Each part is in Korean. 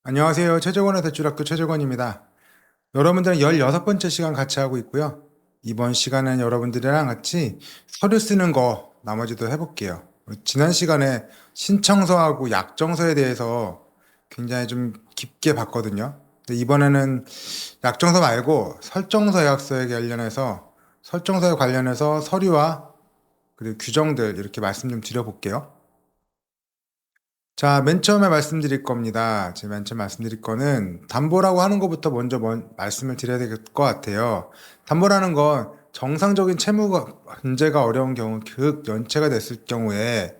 안녕하세요. 최재권의 대출학교 최재권입니다. 여러분들은 16번째 시간 같이 하고 있고요. 이번 시간은 여러분들이랑 같이 서류 쓰는 거 나머지도 해볼게요. 지난 시간에 신청서하고 약정서에 대해서 굉장히 좀 깊게 봤거든요. 근데 이번에는 약정서 말고 설정서에 관련해서 서류와 그리고 규정들 이렇게 말씀 좀 드려볼게요. 자, 맨 처음에 말씀드릴 겁니다. 제가 맨 처음 말씀드릴 거는 담보라고 하는 것부터 먼저 말씀을 드려야 될 것 같아요. 담보라는 건 정상적인 채무 변제가 어려운 경우, 연체가 됐을 경우에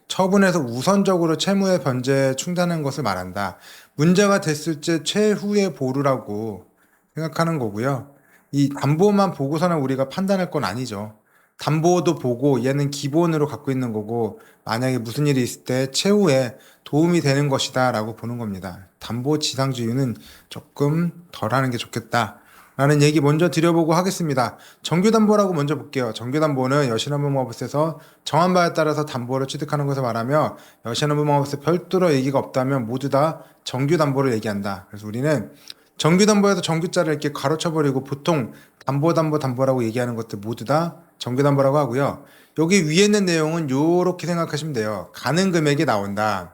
처분해서 우선적으로 채무의 변제에 충당하는 것을 말한다. 문제가 됐을 때 최후의 보루라고 생각하는 거고요. 이 담보만 보고서는 우리가 판단할 건 아니죠. 담보도 보고 얘는 기본으로 갖고 있는 거고 만약에 무슨 일이 있을 때 최후에 도움이 되는 것이다 라고 보는 겁니다. 담보 지상주의는 조금 덜 하는 게 좋겠다 라는 얘기 먼저 드려보고 하겠습니다. 정규담보라고 먼저 볼게요. 정규담보는 여신업무법에서 정한 바에 따라서 담보를 취득하는 것을 말하며 여신업무법에서 별도로 얘기가 없다면 모두 다 정규담보를 얘기한다. 그래서 우리는 정규담보에서 정규자를 이렇게 가로쳐버리고 보통 담보라고 얘기하는 것들 모두 다 정규담보라고 하고요. 여기 위에 있는 내용은 요렇게 생각하시면 돼요. 가능 금액이 나온다.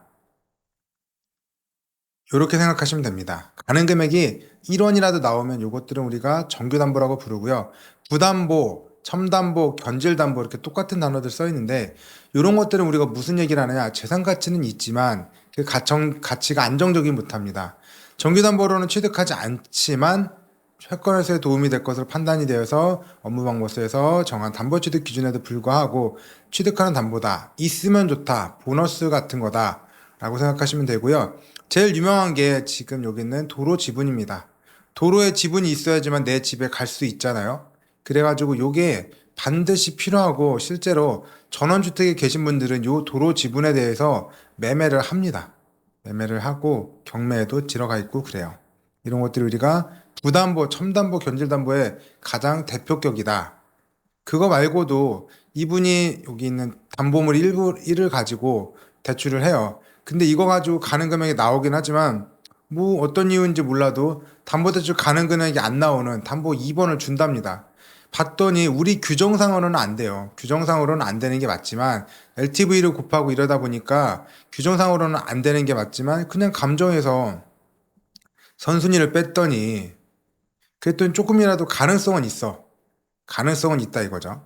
요렇게 생각하시면 됩니다. 가능 금액이 1원이라도 나오면 요것들은 우리가 정규담보라고 부르고요. 부담보, 첨담보, 견질담보 이렇게 똑같은 단어들 써 있는데 요런 것들은 우리가 무슨 얘기를 하느냐. 재산 가치는 있지만 그 가치가 안정적이지 못합니다. 정규담보로는 취득하지 않지만 채권에서의 도움이 될 것으로 판단이 되어서 업무방법서에서 정한 담보취득 기준에도 불구하고 취득하는 담보다. 있으면 좋다. 보너스 같은 거다. 라고 생각하시면 되고요. 제일 유명한 게 지금 여기 있는 도로 지분입니다. 도로에 지분이 있어야지만 내 집에 갈 수 있잖아요. 그래가지고 요게 반드시 필요하고 실제로 전원주택에 계신 분들은 요 도로 지분에 대해서 매매를 합니다. 매매를 하고 경매에도 들어가 있고 그래요. 이런 것들이 우리가 부담보, 첨담보, 견질담보의 가장 대표격이다. 그거 말고도 이분이 여기 있는 담보물 일을 가지고 대출을 해요. 근데 이거 가지고 가능 금액이 나오긴 하지만 뭐 어떤 이유인지 몰라도 담보대출 가능 금액이 안 나오는 담보 2번을 준답니다. 봤더니 우리 규정상으로는 안 돼요. 규정상으로는 안 되는 게 맞지만 LTV를 곱하고 이러다 보니까 규정상으로는 안 되는 게 맞지만 그냥 감정에서 선순위를 뺐더니 그랬더니 조금이라도 가능성은 있어. 가능성은 있다 이거죠.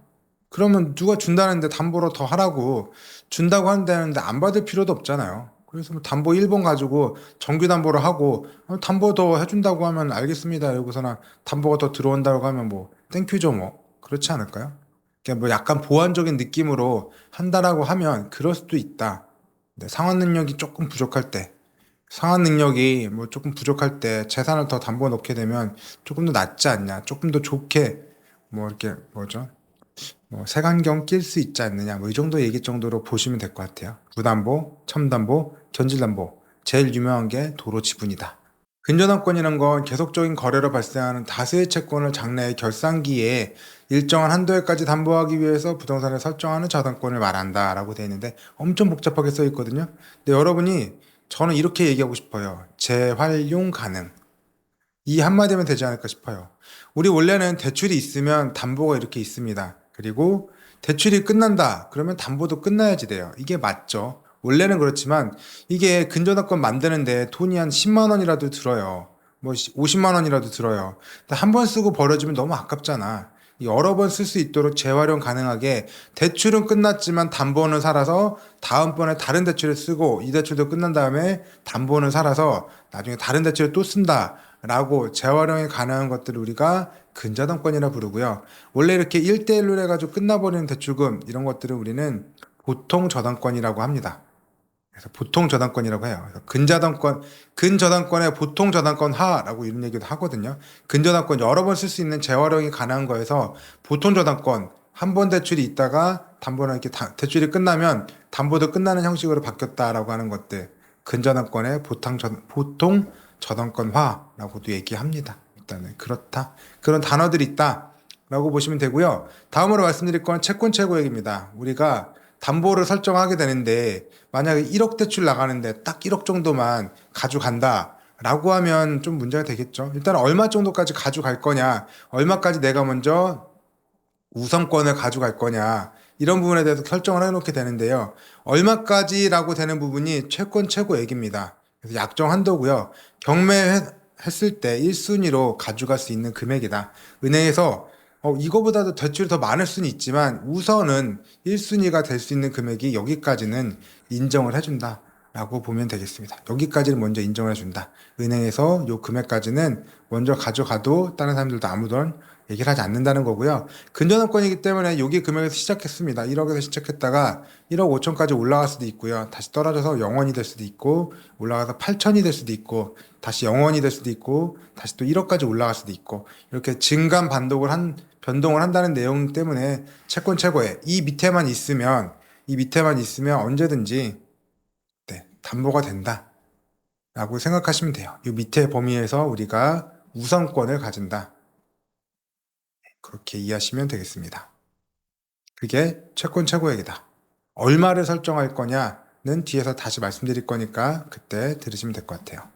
그러면 누가 준다는데 담보로 더 하라고 준다고 한다는데 안 받을 필요도 없잖아요. 그래서 뭐 담보 1번 가지고 정규 담보로 하고 담보 더 해준다고 하면 알겠습니다. 이러고서는 담보가 더 들어온다고 하면 뭐 땡큐죠 뭐. 그렇지 않을까요? 그냥 뭐 약간 보완적인 느낌으로 한다라고 하면 그럴 수도 있다. 근데 상환 능력이 조금 부족할 때 상환 능력이 뭐 조금 부족할 때 재산을 더 담보 넣게 되면 조금 더 낫지 않냐. 조금 더 좋게 뭐 이렇게 뭐죠? 뭐 색안경 낄 수 있지 않느냐 뭐 이 정도 얘기 정도로 보시면 될 것 같아요. 부담보, 첨담보, 견질담보 제일 유명한 게 도로 지분이다. 근저당권이란 건 계속적인 거래로 발생하는 다수의 채권을 장래의 결산기에 일정한 한도에까지 담보하기 위해서 부동산을 설정하는 저당권을 말한다라고 되어 있는데 엄청 복잡하게 써 있거든요. 근데 여러분이 저는 이렇게 얘기하고 싶어요. 재활용 가능. 이 한마디면 되지 않을까 싶어요. 우리 원래는 대출이 있으면 담보가 이렇게 있습니다. 그리고 대출이 끝난다. 그러면 담보도 끝나야지 돼요. 이게 맞죠. 원래는 그렇지만 이게 근저당권 만드는데 돈이 한 10만 원이라도 들어요. 뭐 50만 원이라도 들어요. 한 번 쓰고 버려지면 너무 아깝잖아. 여러 번 쓸 수 있도록 재활용 가능하게 대출은 끝났지만 담보는 살아서 다음번에 다른 대출을 쓰고 이 대출도 끝난 다음에 담보는 살아서 나중에 다른 대출을 또 쓴다. 라고 재활용이 가능한 것들을 우리가 근저당권이라 부르고요. 원래 이렇게 1대1로 해가지고 끝나버리는 대출금 이런 것들을 우리는 보통 저당권이라고 합니다. 그래서 보통 저당권이라고 해요. 그래서 근저당권의 보통 저당권 하라고 이런 얘기도 하거든요. 근저당권 여러 번 쓸 수 있는 재활용이 가능한 거에서 보통 저당권 한 번 대출이 있다가 담보는 이렇게 대출이 끝나면 담보도 끝나는 형식으로 바뀌었다라고 하는 것들. 근저당권의 보통 저당권화라고도 얘기합니다. 일단은 그렇다. 그런 단어들이 있다라고 보시면 되고요. 다음으로 말씀드릴 건 채권 최고액입니다. 우리가 담보를 설정하게 되는데 만약에 1억 대출 나가는데 딱 1억 정도만 가져간다 라고 하면 좀 문제가 되겠죠. 일단 얼마 정도까지 가져갈 거냐, 얼마까지 내가 먼저 우선권을 가져갈 거냐, 이런 부분에 대해서 결정을 해놓게 되는데요. 얼마까지라고 되는 부분이 채권 최고액입니다. 그래서 약정 한도고요. 경매했을 때 1순위로 가져갈 수 있는 금액이다. 은행에서 이거보다도 대출이 더 많을 수는 있지만 우선은 1순위가 될 수 있는 금액이 여기까지는 인정을 해준다. 라고 보면 되겠습니다. 여기까지는 먼저 인정을 해준다. 은행에서 요 금액까지는 먼저 가져가도 다른 사람들도 아무런 얘기를 하지 않는다는 거고요. 근저당권이기 때문에 여기 금액에서 시작했습니다. 1억에서 시작했다가 1억 5천까지 올라갈 수도 있고요. 다시 떨어져서 0원이 될 수도 있고 올라가서 8천이 될 수도 있고 다시 0원이 될 수도 있고 다시 또 1억까지 올라갈 수도 있고 이렇게 증감 변동을 한다는 내용 때문에 채권 최고에 이 밑에만 있으면 언제든지 담보가 된다 라고 생각하시면 돼요. 이 밑에 범위에서 우리가 우선권을 가진다. 그렇게 이해하시면 되겠습니다. 그게 채권 최고액이다. 얼마를 설정할 거냐는 뒤에서 다시 말씀드릴 거니까 그때 들으시면 될 것 같아요.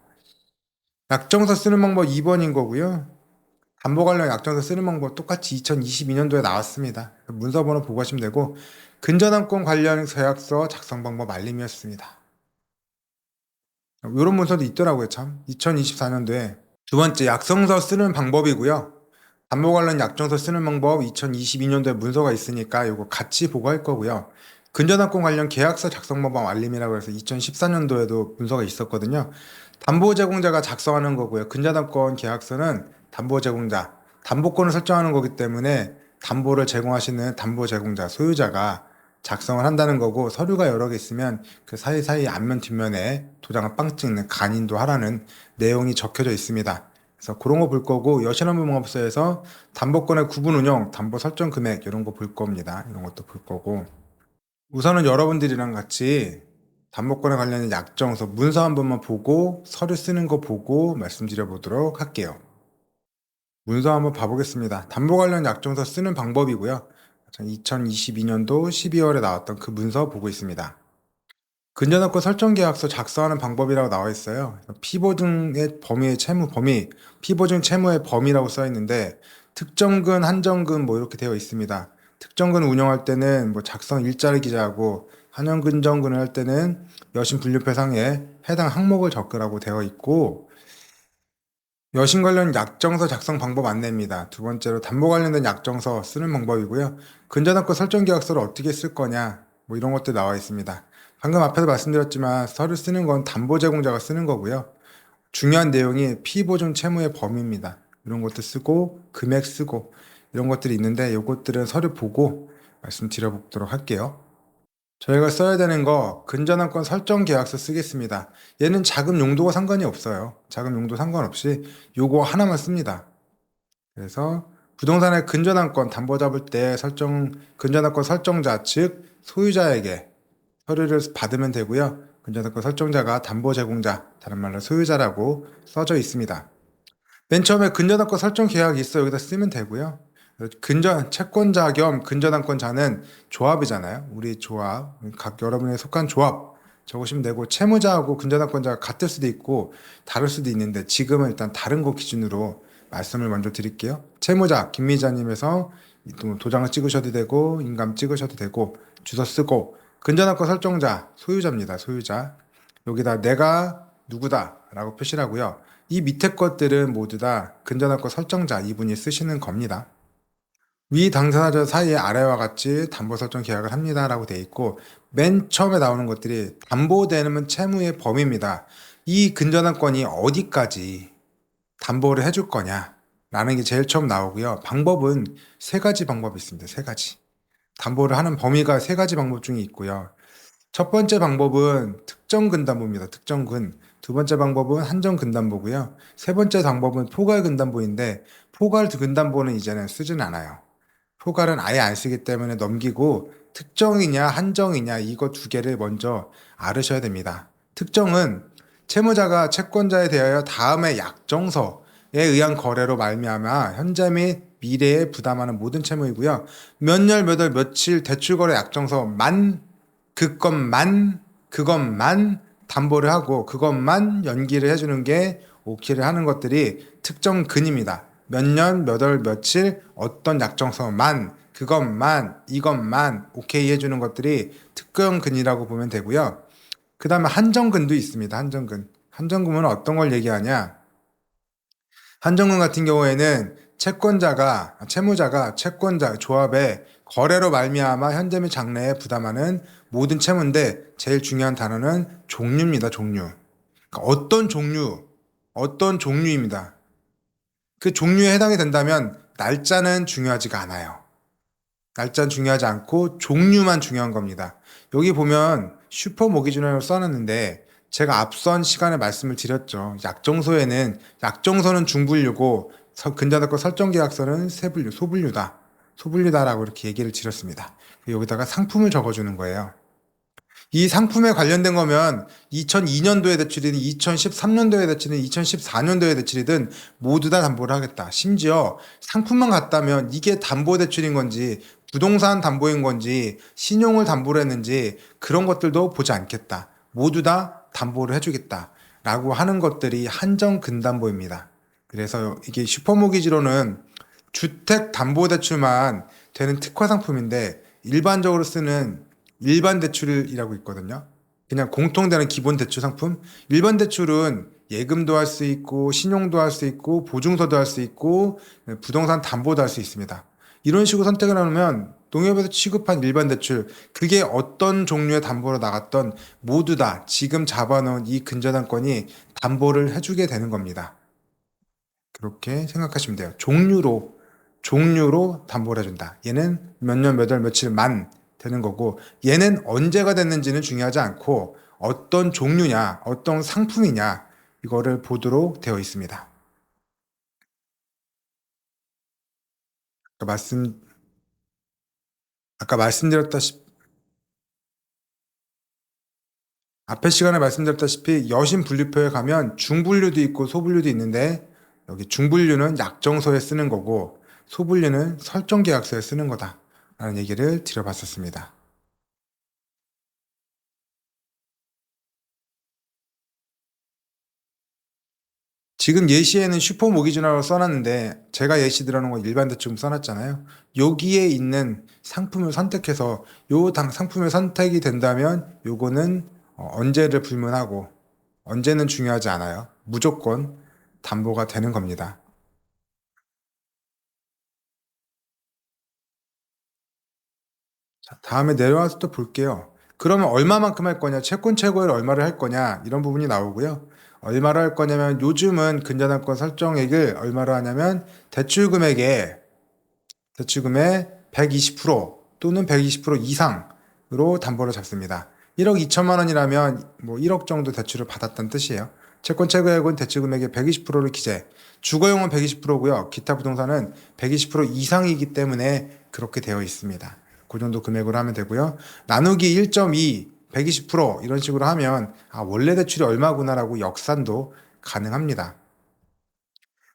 약정서 쓰는 방법 2번인 거고요. 담보 관련 약정서 쓰는 방법 똑같이 2022년도에 나왔습니다. 문서번호 보고 하시면 되고 근저당권 관련 계약서 작성 방법 알림이었습니다. 이런 문서도 있더라고요, 참. 2024년도에 두 번째 약정서 쓰는 방법이고요. 담보 관련 약정서 쓰는 방법 2022년도에 문서가 있으니까 이거 같이 보고 할 거고요. 근저당권 관련 계약서 작성 방법 알림이라고 해서 2014년도에도 문서가 있었거든요. 담보 제공자가 작성하는 거고요. 근저당권 계약서는 담보 제공자, 담보권을 설정하는 거기 때문에 담보를 제공하시는 담보 제공자, 소유자가 작성을 한다는 거고 서류가 여러 개 있으면 그 사이사이 앞면 뒷면에 도장을 빵 찍는 간인도 하라는 내용이 적혀져 있습니다. 그래서 그런 거 볼 거고 여신업무공업소에서 담보권의 구분 운용, 담보 설정 금액 이런 거 볼 겁니다. 이런 것도 볼 거고 우선은 여러분들이랑 같이 담보권에 관련된 약정서 문서 한 번만 보고 서류 쓰는 거 보고 말씀드려 보도록 할게요. 문서 한번 봐보겠습니다. 담보 관련 약정서 쓰는 방법이고요. 2022년도 12월에 나왔던 그 문서 보고 있습니다. 근저당권 설정계약서 작성하는 방법이라고 나와 있어요. 피보증의 범위의 채무 범위, 피보증 채무의 범위라고 써 있는데 특정근, 한정근 뭐 이렇게 되어 있습니다. 특정근 운영할 때는 뭐 작성 일자를 기재하고 한정근정근을 할 때는 여신 분류표상에 해당 항목을 적으라고 되어 있고 여신 관련 약정서 작성 방법 안내입니다. 두 번째로 담보 관련된 약정서 쓰는 방법이고요. 근저당권 설정 계약서를 어떻게 쓸 거냐 뭐 이런 것들 나와 있습니다. 방금 앞에서 말씀드렸지만 서류 쓰는 건 담보 제공자가 쓰는 거고요. 중요한 내용이 피보증 채무의 범위입니다. 이런 것도 쓰고 금액 쓰고 이런 것들이 있는데 이것들은 서류 보고 말씀드려보도록 할게요. 저희가 써야 되는 거 근저당권 설정 계약서 쓰겠습니다. 얘는 자금 용도가 상관이 없어요. 자금 용도 상관없이 요거 하나만 씁니다. 그래서 부동산의 근저당권 담보 잡을 때 근저당권 설정자 즉 소유자에게 서류를 받으면 되고요. 근저당권 설정자가 담보 제공자, 다른 말로 소유자라고 써져 있습니다. 맨 처음에 근저당권 설정 계약이 있어 여기다 쓰면 되고요. 채권자 겸 근저당권자는 조합이잖아요. 우리 조합, 각 여러분에 속한 조합 적으시면 되고 채무자하고 근저당권자가 같을 수도 있고 다를 수도 있는데 지금은 일단 다른 거 기준으로 말씀을 먼저 드릴게요. 채무자 김미자님에서 도장을 찍으셔도 되고 인감 찍으셔도 되고 주소 쓰고 근저당권 설정자 소유자입니다. 소유자 여기다 내가 누구다 라고 표시를 하고요. 이 밑에 것들은 모두 다 근저당권 설정자 이분이 쓰시는 겁니다. 위 당사자 사이에 아래와 같이 담보 설정 계약을 합니다 라고 되어 있고 맨 처음에 나오는 것들이 담보되는 채무의 범위입니다. 이 근저당권이 어디까지 담보를 해줄 거냐 라는 게 제일 처음 나오고요. 방법은 세 가지 방법이 있습니다. 세 가지. 담보를 하는 범위가 세 가지 방법 중에 있고요. 첫 번째 방법은 특정 근담보입니다. 특정근. 두 번째 방법은 한정 근담보고요. 세 번째 방법은 포괄 근담보인데 포괄 근담보는 이제는 쓰지는 않아요. 포괄은 아예 안 쓰기 때문에 넘기고 특정이냐 한정이냐 이거 두 개를 먼저 알으셔야 됩니다. 특정은 채무자가 채권자에 대하여 다음의 약정서에 의한 거래로 말미암아 현재 및 미래에 부담하는 모든 채무이고요. 몇 년, 몇 월, 며칠 대출거래 약정서만 그것만 담보를 하고 그것만 연기를 해주는 게 오케이를 하는 것들이 특정 근입니다. 몇 년, 몇 월, 며칠, 어떤 약정서만, 그것만, 이것만 오케이 해주는 것들이 특정 근이라고 보면 되고요. 그 다음에 한정근도 있습니다. 한정근. 한정근은 어떤 걸 얘기하냐? 한정근 같은 경우에는 채무자가 채권자 조합의 거래로 말미암아 현재 및 장래에 부담하는 모든 채무인데 제일 중요한 단어는 종류입니다. 종류. 그러니까 어떤 종류입니다. 그 종류에 해당이 된다면 날짜는 중요하지가 않아요. 날짜는 중요하지 않고 종류만 중요한 겁니다. 여기 보면 슈퍼 모기지널을 써놨는데 제가 앞선 시간에 말씀을 드렸죠. 약정서는 중분류고 근저당권 설정계약서는 세분류, 소분류다라고 이렇게 얘기를 드렸습니다. 여기다가 상품을 적어주는 거예요. 이 상품에 관련된 거면 2002년도에 대출이든 2013년도에 대출이든 2014년도에 대출이든 모두 다 담보를 하겠다. 심지어 상품만 갖다면 이게 담보 대출인 건지 부동산 담보인 건지 신용을 담보로 했는지 그런 것들도 보지 않겠다. 모두 다 담보를 해주겠다. 라고 하는 것들이 한정 근담보입니다. 그래서 이게 슈퍼모기지로는 주택담보대출만 되는 특화 상품인데 일반적으로 쓰는 일반 대출이라고 있거든요. 그냥 공통되는 기본 대출 상품. 일반 대출은 예금도 할 수 있고 신용도 할 수 있고 보증서도 할 수 있고 부동산 담보도 할 수 있습니다. 이런 식으로 선택을 하면 농협에서 취급한 일반 대출 그게 어떤 종류의 담보로 나갔던 모두 다 지금 잡아놓은 이 근저당권이 담보를 해주게 되는 겁니다. 그렇게 생각하시면 돼요. 종류로 담보를 해준다. 얘는 몇 년, 몇 월, 며칠만 되는 거고, 얘는 언제가 됐는지는 중요하지 않고, 어떤 종류냐, 어떤 상품이냐, 이거를 보도록 되어 있습니다. 아까 말씀, 아까 말씀드렸다시피, 앞에 시간에 말씀드렸다시피, 여신 분류표에 가면 중분류도 있고 소분류도 있는데, 여기 중분류는 약정서에 쓰는 거고, 소분류는 설정계약서에 쓰는 거다. 라는 얘기를 드려봤었습니다. 지금 예시에는 슈퍼 모기지라고 써놨는데 제가 예시 들어놓은 거 일반 대출 써놨잖아요. 여기에 있는 상품을 선택해서 요 상품을 선택이 된다면 요거는 언제를 불문하고 언제는 중요하지 않아요. 무조건 담보가 되는 겁니다. 자, 다음에 내려와서 또 볼게요. 그러면 얼마만큼 할 거냐, 채권 최고를 얼마를 할 거냐 이런 부분이 나오고요. 얼마를 할 거냐면 요즘은 근저당권 설정액을 얼마로 하냐면 대출금의 120% 또는 120% 이상으로 담보를 잡습니다. 1억 2천만 원이라면 뭐 1억 정도 대출을 받았다는 뜻이에요. 채권 최고액은 대출금액의 120%를 기재. 주거용은 120%고요. 기타 부동산은 120% 이상이기 때문에 그렇게 되어 있습니다. 그 정도 금액으로 하면 되고요. 나누기 1.2, 120% 이런 식으로 하면 원래 대출이 얼마구나라고 역산도 가능합니다.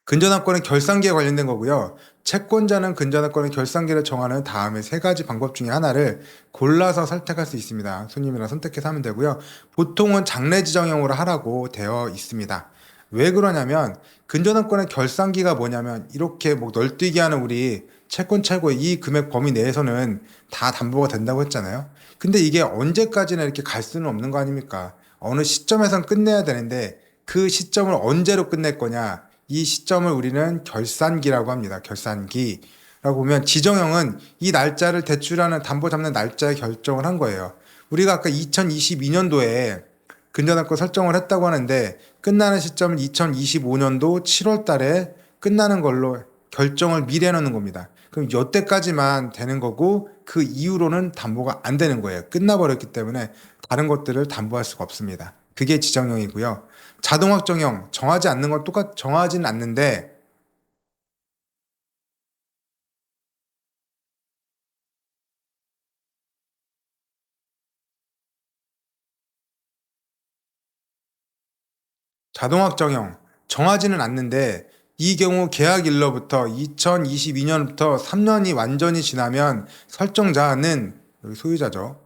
근저당권은 결산기에 관련된 거고요. 채권자는 근저당권의 결산기를 정하는 다음에 세 가지 방법 중에 하나를 골라서 선택할 수 있습니다. 손님이랑 선택해서 하면 되고요. 보통은 장래 지정형으로 하라고 되어 있습니다. 왜 그러냐면 근저당권의 결산기가 뭐냐면 이렇게 뭐 널뛰기 하는 우리 채권 최고의 이 금액 범위 내에서는 다 담보가 된다고 했잖아요. 근데 이게 언제까지나 이렇게 갈 수는 없는 거 아닙니까? 어느 시점에선 끝내야 되는데 그 시점을 언제로 끝낼 거냐? 이 시점을 우리는 결산기라고 합니다. 결산기라고 보면 지정형은 이 날짜를 대출하는 담보 잡는 날짜에 결정을 한 거예요. 우리가 아까 2022년도에 근저당권 설정을 했다고 하는데 끝나는 시점은 2025년도 7월 달에 끝나는 걸로 결정을 미리 해놓는 겁니다. 그럼 이때까지만 되는 거고 그 이후로는 담보가 안 되는 거예요. 끝나버렸기 때문에 다른 것들을 담보할 수가 없습니다. 그게 지정형이고요. 자동확정형 정하지 않는 건 정하지는 않는데 자동확정형 정하지는 않는데 이 경우 계약일로부터 2022년부터 3년이 완전히 지나면 설정자는 여기 소유자죠.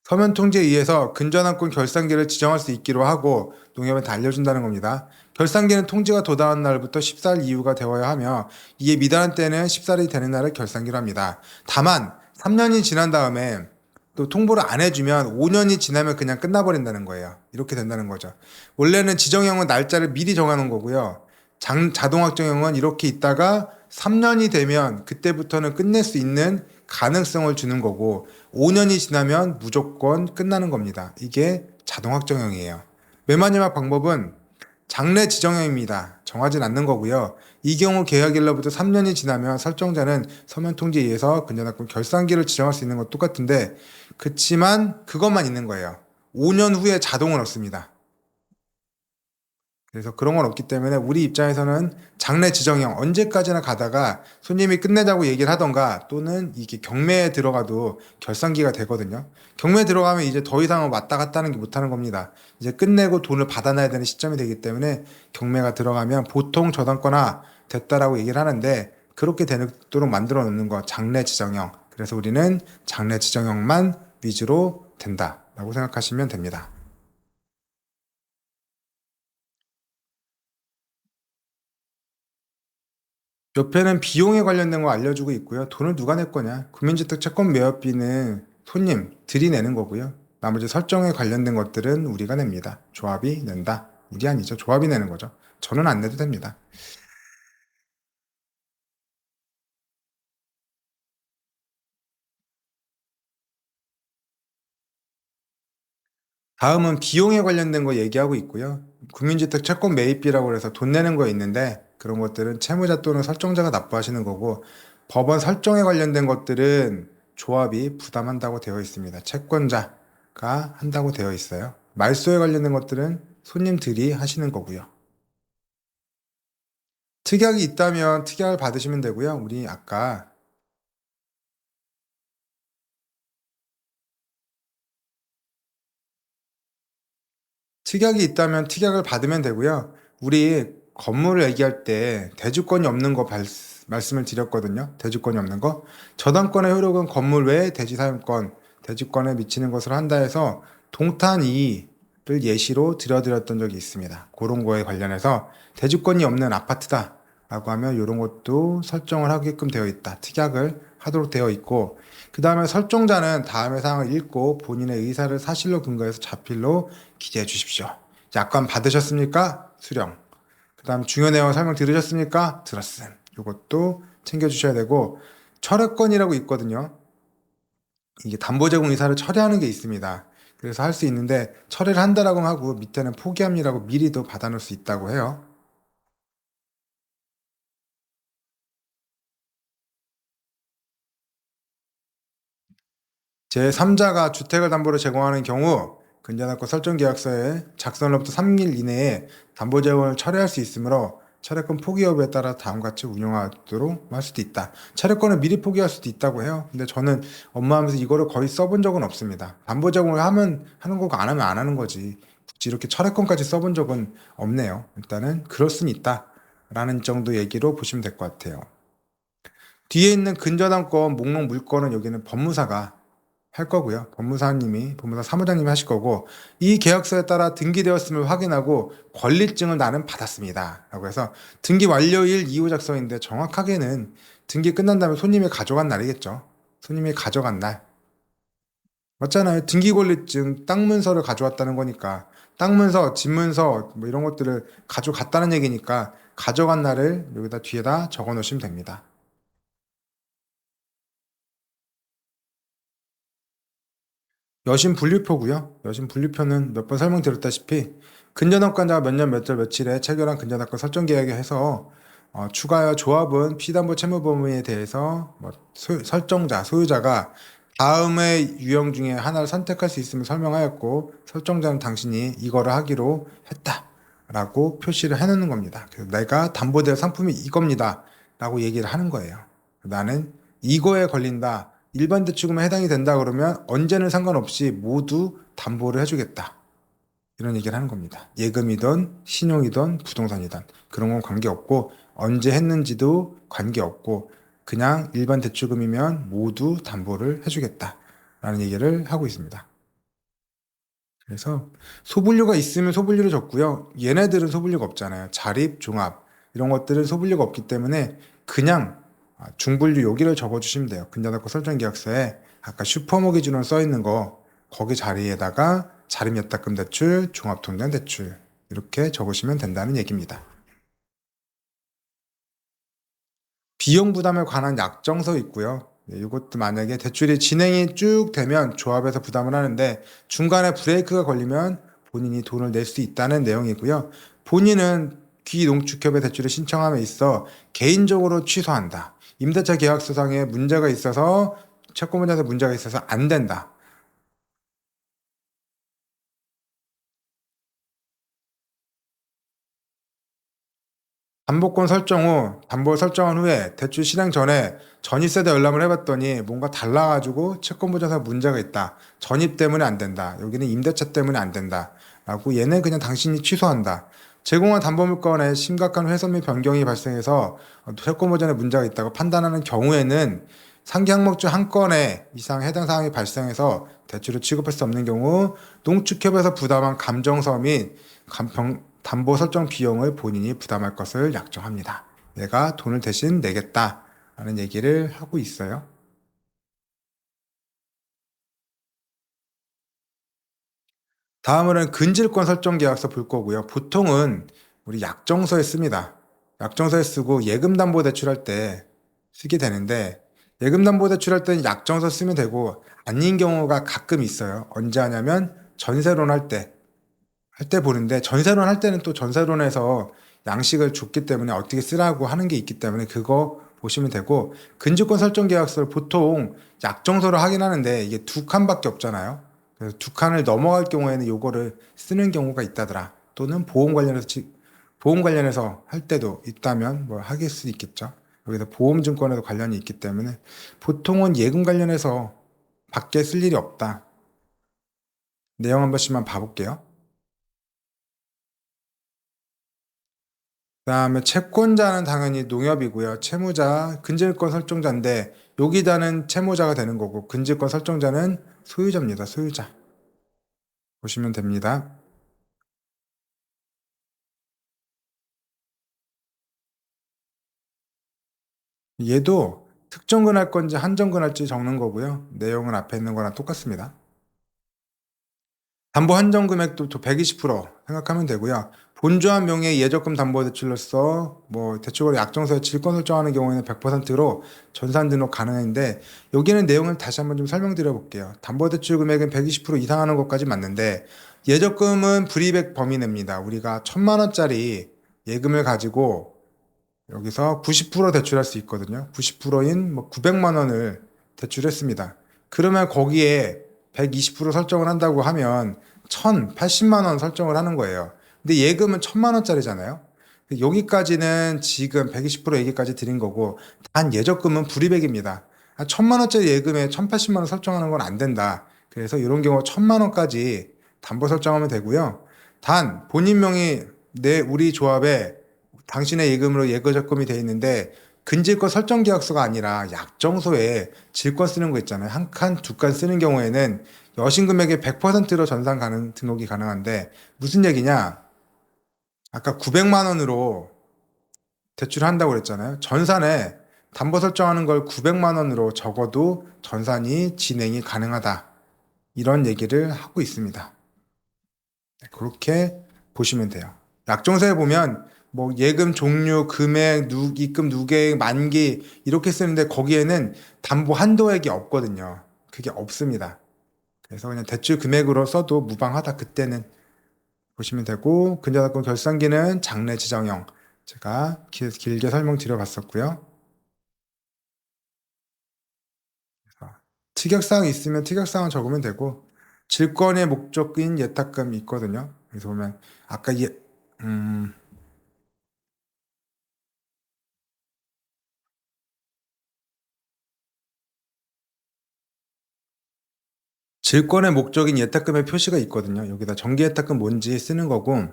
서면 통지에 의해서 근저당권 결산기를 지정할 수 있기로 하고 농협한테 알려준다는 겁니다. 결산기는 통지가 도달한 날부터 14일 이후가 되어야 하며 이에 미달한 때는 14일이 되는 날을 결산기로 합니다. 다만 3년이 지난 다음에 또 통보를 안 해주면 5년이 지나면 그냥 끝나버린다는 거예요. 이렇게 된다는 거죠. 원래는 지정형은 날짜를 미리 정하는 거고요. 자동 확정형은 이렇게 있다가 3년이 되면 그때부터는 끝낼 수 있는 가능성을 주는 거고 5년이 지나면 무조건 끝나는 겁니다. 이게 자동 확정형이에요. 맨 마지막 방법은 장래 지정형입니다. 정하진 않는 거고요. 이 경우 계약일로부터 3년이 지나면 설정자는 서면 통지에 의해서 근저당권 결산기를 지정할 수 있는 것 똑같은데 그치만 그것만 있는 거예요. 5년 후에 자동은 없습니다. 그래서 그런 건 없기 때문에 우리 입장에서는 장래 지정형 언제까지나 가다가 손님이 끝내자고 얘기를 하던가 또는 이게 경매에 들어가도 결산기가 되거든요. 경매에 들어가면 이제 더 이상은 왔다 갔다 하는 게 못하는 겁니다. 이제 끝내고 돈을 받아놔야 되는 시점이 되기 때문에 경매가 들어가면 보통 저당권화 됐다라고 얘기를 하는데 그렇게 되도록 만들어 놓는 거 장래 지정형. 그래서 우리는 장래 지정형만 위주로 된다라고 생각하시면 됩니다. 옆에는 비용에 관련된 거 알려주고 있고요. 돈을 누가 낼 거냐? 국민주택 채권 매입비는 손님들이 내는 거고요. 나머지 설정에 관련된 것들은 우리가 냅니다. 조합이 낸다. 우리 아니죠. 조합이 내는 거죠. 저는 안 내도 됩니다. 다음은 비용에 관련된 거 얘기하고 있고요. 국민주택 채권 매입비라고 해서 돈 내는 거 있는데 그런 것들은 채무자 또는 설정자가 납부하시는 거고 법원 설정에 관련된 것들은 조합이 부담한다고 되어 있습니다. 채권자가 한다고 되어 있어요. 말소에 관련된 것들은 손님들이 하시는 거고요. 특약이 있다면 특약을 받으시면 되고요. 우리 아까 특약이 있다면 특약을 받으면 되고요. 우리 건물을 얘기할 때 대주권이 없는 거 말씀을 드렸거든요. 대주권이 없는 거. 저당권의 효력은 건물 외에 대지 사용권, 대주권에 미치는 것으로 한다 해서 동탄 2를 예시로 들어드렸던 적이 있습니다. 그런 거에 관련해서 대주권이 없는 아파트다 라고 하면 이런 것도 설정을 하게끔 되어 있다. 특약을 하도록 되어 있고 그 다음에 설정자는 다음의 사항을 읽고 본인의 의사를 사실로 근거해서 자필로 기재해 주십시오. 약관 받으셨습니까? 수령. 그 다음 중요 내용 설명 들으셨습니까? 들었음. 이것도 챙겨주셔야 되고 철회권이라고 있거든요. 이게 담보 제공 의사를 철회하는 게 있습니다. 그래서 할 수 있는데 철회를 한다라고 하고 밑에는 포기합니다라고 미리도 받아놓을 수 있다고 해요. 제3자가 주택을 담보로 제공하는 경우 근저당권 설정 계약서에 작성으로부터 3일 이내에 담보 제공을 철회할 수 있으므로 철회권 포기 여부에 따라 다음과 같이 운영하도록 할 수도 있다. 철회권을 미리 포기할 수도 있다고 해요. 근데 저는 업무하면서 이거를 거의 써본 적은 없습니다. 담보 제공을 하면 하는 거고 안 하면 안 하는 거지. 굳이 이렇게 철회권까지 써본 적은 없네요. 일단은 그럴 수는 있다라는 정도 얘기로 보시면 될 것 같아요. 뒤에 있는 근저당권 목록 물건은 여기는 법무사가 할 거고요. 법무사 사무장님이 하실 거고, 이 계약서에 따라 등기되었음을 확인하고 권리증을 나는 받았습니다. 라고 해서 등기 완료일 이후 작성인데 정확하게는 등기 끝난 다음에 손님이 가져간 날이겠죠. 손님이 가져간 날. 맞잖아요. 등기 권리증, 땅 문서를 가져왔다는 거니까. 땅 문서, 집 문서, 뭐 이런 것들을 가져갔다는 얘기니까 가져간 날을 여기다 뒤에다 적어 놓으시면 됩니다. 여신 분류표고요. 여신 분류표는 몇 번 설명드렸다시피 근저당권자가 몇 년 몇 월 며칠에 체결한 근저당권 설정 계약에 해서 추가하여 조합은 피담보 채무 범위에 대해서 뭐 설정자, 소유자가 다음의 유형 중에 하나를 선택할 수 있음을 설명하였고 설정자는 당신이 이거를 하기로 했다라고 표시를 해놓는 겁니다. 그래서 내가 담보될 상품이 이겁니다 라고 얘기를 하는 거예요. 나는 이거에 걸린다. 일반 대출금에 해당이 된다 그러면 언제는 상관없이 모두 담보를 해주겠다. 이런 얘기를 하는 겁니다. 예금이든 신용이든 부동산이든 그런 건 관계없고 언제 했는지도 관계없고 그냥 일반 대출금이면 모두 담보를 해주겠다. 라는 얘기를 하고 있습니다. 그래서 소분류가 있으면 소분류를 적고요. 얘네들은 소분류가 없잖아요. 자립, 종합 이런 것들은 소분류가 없기 때문에 그냥 중분류 여기를 적어주시면 돼요. 근저당권 설정계약서에 아까 슈퍼모기 준원 써 있는 거 거기 자리에다가 자립예탁금 대출, 종합통장 대출 이렇게 적으시면 된다는 얘기입니다. 비용 부담에 관한 약정서 있고요. 네, 이것도 만약에 대출이 진행이 쭉 되면 조합에서 부담을 하는데 중간에 브레이크가 걸리면 본인이 돈을 낼 수 있다는 내용이고요. 본인은 귀농축협의 대출을 신청함에 있어 개인적으로 취소한다. 임대차 계약서상에 문제가 있어서 채권문제에서 문제가 있어서 안 된다. 담보권 설정 후, 담보 설정한 후에 대출 실행 전에 전입세대 열람을 해봤더니 뭔가 달라가지고 채권보증서 문제가 있다. 전입 때문에 안 된다. 여기는 임대차 때문에 안 된다. 라고 얘는 그냥 당신이 취소한다. 제공한 담보물건에 심각한 훼손 및 변경이 발생해서 채권보전에 문제가 있다고 판단하는 경우에는 상기 항목 중 한 건에 이상 해당 사항이 발생해서 대출을 취급할 수 없는 경우 농축협에서 부담한 감정서 및 담보 설정 비용을 본인이 부담할 것을 약정합니다. 내가 돈을 대신 내겠다라는 얘기를 하고 있어요. 다음으로는 근질권 설정 계약서 볼 거고요. 보통은 우리 약정서에 씁니다. 약정서에 쓰고 예금담보대출할 때 쓰게 되는데 예금담보대출할 때는 약정서 쓰면 되고 아닌 경우가 가끔 있어요. 언제 하냐면 전세론 할 때 보는데 전세론 할 때는 또 전세론에서 양식을 줬기 때문에 어떻게 쓰라고 하는 게 있기 때문에 그거 보시면 되고 근저권 설정 계약서를 보통 약정서로 하긴 하는데 이게 두 칸밖에 없잖아요. 그래서 두 칸을 넘어갈 경우에는 요거를 쓰는 경우가 있다더라. 또는 보험 관련해서 할 때도 있다면 뭐 하길 수도 있겠죠. 여기서 보험증권에도 관련이 있기 때문에 보통은 예금 관련해서 밖에 쓸 일이 없다. 내용 한 번씩만 봐볼게요. 그다음에 채권자는 당연히 농협이고요. 채무자, 근질권 설정자인데 여기다는 채무자가 되는 거고 근질권 설정자는 소유자입니다. 소유자. 보시면 됩니다. 얘도 특정근 할 건지 한정근 할지 적는 거고요. 내용은 앞에 있는 거랑 똑같습니다. 담보 한정 금액도 120% 생각하면 되고요. 본조한 명의 예적금 담보대출로서 뭐 대출거래 약정서에 질권 설정하는 경우에는 100%로 전산 등록 가능한데 여기는 내용을 다시 한번 좀 설명드려 볼게요. 담보대출 금액은 120% 이상 하는 것까지 맞는데 예적금은 불이백 범위 내입니다. 우리가 1,000만 원짜리 예금을 가지고 여기서 90% 대출할 수 있거든요. 90%인 뭐 900만 원을 대출했습니다. 그러면 거기에 120% 설정을 한다고 하면 1,080만 원 설정을 하는 거예요. 근데 예금은 1,000만 원짜리잖아요. 여기까지는 지금 120% 얘기까지 드린 거고 단 예적금은 불이백입니다. 1,000만 원짜리 예금에 1,080만 원 설정하는 건 안 된다. 그래서 이런 경우 1,000만 원까지 담보 설정하면 되고요. 단 본인 명의 내 우리 조합에 당신의 예금으로 예거적금이 돼 있는데 근질권 설정 계약서가 아니라 약정서에 질권 쓰는 거 있잖아요. 한 칸, 두 칸 쓰는 경우에는 여신 금액의 100%로 전산 가능, 등록이 가능한데 무슨 얘기냐? 아까 900만 원으로 대출한다고 그랬잖아요. 전산에 담보 설정하는 걸 900만 원으로 적어도 전산이 진행이 가능하다. 이런 얘기를 하고 있습니다. 네, 그렇게 보시면 돼요. 약정서에 보면 뭐 예금 종류, 금액, 입금 누계, 만기 이렇게 쓰는데 거기에는 담보 한도액이 없거든요. 그게 없습니다. 그래서 그냥 대출 금액으로 써도 무방하다. 그때는 보시면 되고 근저당권 결산기는 장래 지정형 제가 길게 설명드려 봤었고요. 특약사항이 있으면 특약사항 적으면 되고 질권의 목적인 예탁금이 있거든요. 그래서 보면 아까 음, 질권의 목적인 예탁금의 표시가 있거든요. 여기다 정기예탁금 뭔지 쓰는 거고